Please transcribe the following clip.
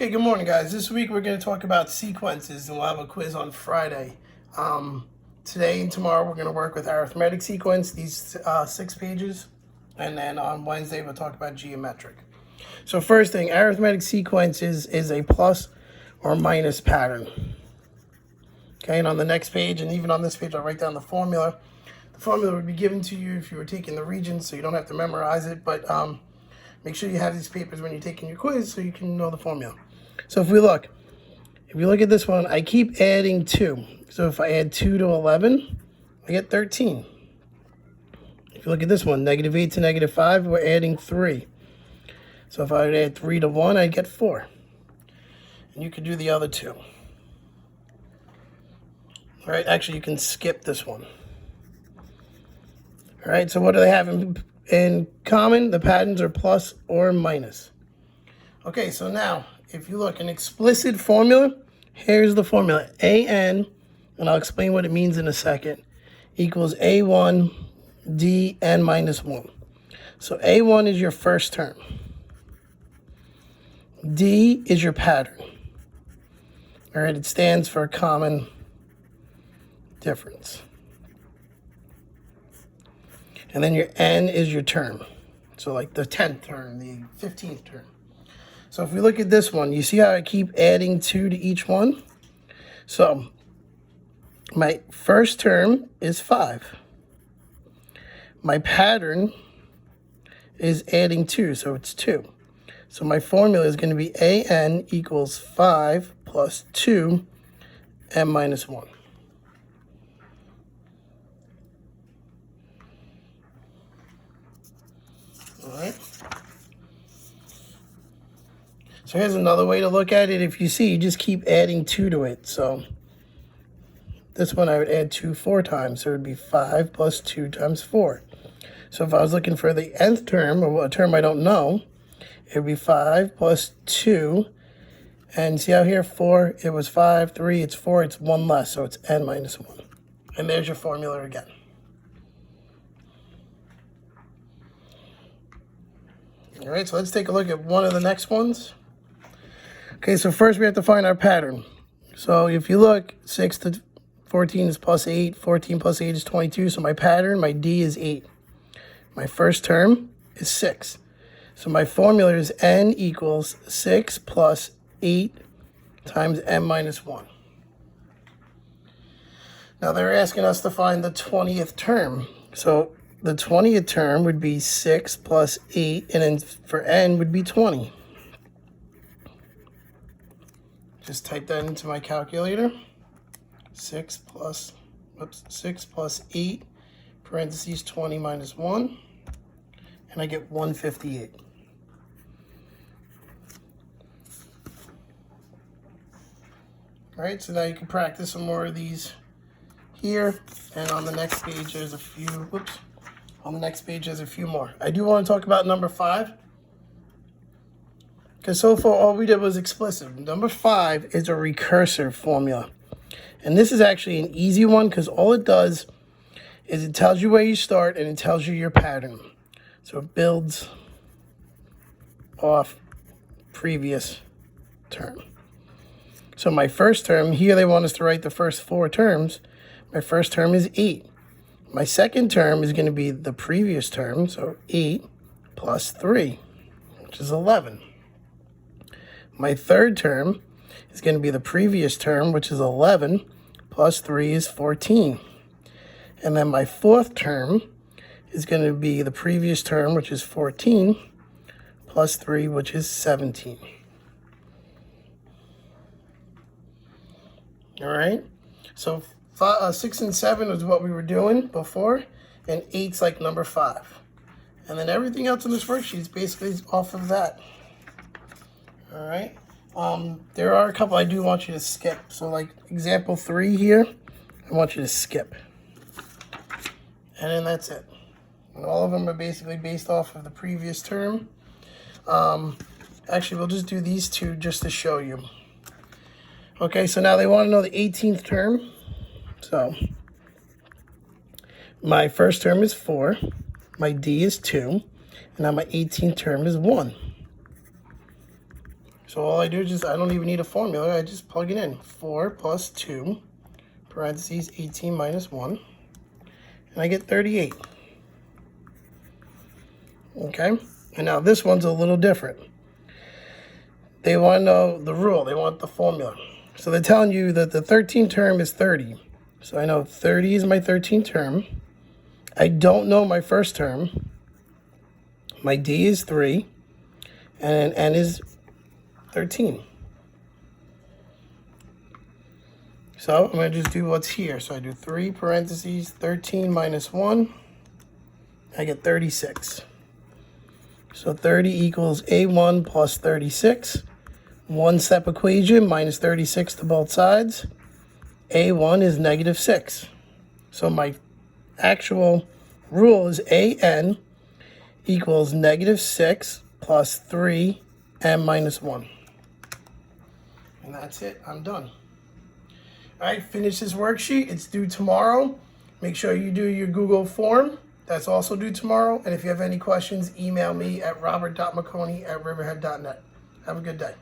Okay, good morning, guys. This week we're going to talk about sequences, and we'll have a quiz on Friday. Today and tomorrow we're going to work with arithmetic sequence, these 6 pages, and then on Wednesday we'll talk about geometric. So first thing, arithmetic sequences is a plus or minus pattern. Okay, and on the next page, and even on this page, I'll write down the formula. The formula would be given to you if you were taking the Regents, so you don't have to memorize it, but make sure you have these papers when you're taking your quiz so you can know the formula. So if you look at this one, I keep adding 2. So if I add 2 to 11, I get 13. If you look at this one, -8 to -5, we're adding 3. So if I would add 3 to 1, I get 4. And you could do the other 2. All right, actually you can skip this one. All right, so what do they have in common? The patterns are plus or minus. Okay, so now, if you look, an explicit formula, here's the formula. AN, and I'll explain what it means in a second, equals A1 DN minus 1. So A1 is your first term. D is your pattern. All right, it stands for common difference. And then your N is your term. So like the 10th term, the 15th term. So if we look at this one, you see how I keep adding 2 to each one? So my first term is 5. My pattern is adding 2, so it's 2. So my formula is going to be AN equals 5 plus 2 M minus 1. All right. So here's another way to look at it. If you see, you just keep adding 2 to it. So this one I would add 2 4 times. So it would be 5 plus 2 times 4. So if I was looking for the nth term, or a term I don't know, it would be 5 plus 2. And see how here 4, it was 5, 3, it's 4, it's 1 less. So it's N minus 1. And there's your formula again. All right, so let's take a look at one of the next ones. Okay, so first we have to find our pattern. So if you look, 6 to 14 is plus 8, 14 plus 8 is 22. So my pattern, my D is 8. My first term is 6. So my formula is N equals 6 plus 8 times M minus 1. Now they're asking us to find the 20th term. So the 20th term would be 6 plus 8, and then for N would be 20. Just type that into my calculator. 6 plus 8, parentheses 20 minus 1, and I get 158. All right, so now you can practice some more of these here, and on the next page there's a few, on the next page there's a few more. I do want to talk about number 5. Because so far all we did was explicit. Number 5 is a recursive formula. And this is actually an easy one because all it does is it tells you where you start and it tells you your pattern. So it builds off previous term. So my first term, here they want us to write the first 4 terms. My first term is 8. My second term is going to be the previous term, so 8 plus 3, which is 11. My third term is going to be the previous term, which is 11, plus 3 is 14. And then my fourth term is going to be the previous term, which is 14, plus 3, which is 17. All right, so 6 and 7 is what we were doing before, and 8's like number 5. And then everything else in this worksheet is basically off of that. All right, there are a couple I do want you to skip. So like example 3 here, I want you to skip. And then that's it. And all of them are basically based off of the previous term. Actually, we'll just do these 2 just to show you. Okay, so now they want to know the 18th term. So my first term is 4, my D is 2, and now my 18th term is 1. So all I do is just, I don't even need a formula. I just plug it in. 4 plus 2, parentheses, 18 minus 1. And I get 38. Okay? And now this one's a little different. They want to know the rule. They want the formula. So they're telling you that the 13th term is 30. So I know 30 is my 13th term. I don't know my first term. My D is 3. And N is 13. So I'm going to just do what's here. So I do 3 parentheses, 13 minus 1. I get 36. So 30 equals A1 plus 36. One step equation, minus 36 to both sides. A1 is negative 6. So my actual rule is AN equals negative 6 plus 3 and minus 1. And that's it. I'm done. All right, finish this worksheet. It's due tomorrow. Make sure you do your Google form. That's also due tomorrow. And if you have any questions, email me at robert.mcconi@riverhead.net. Have a good day.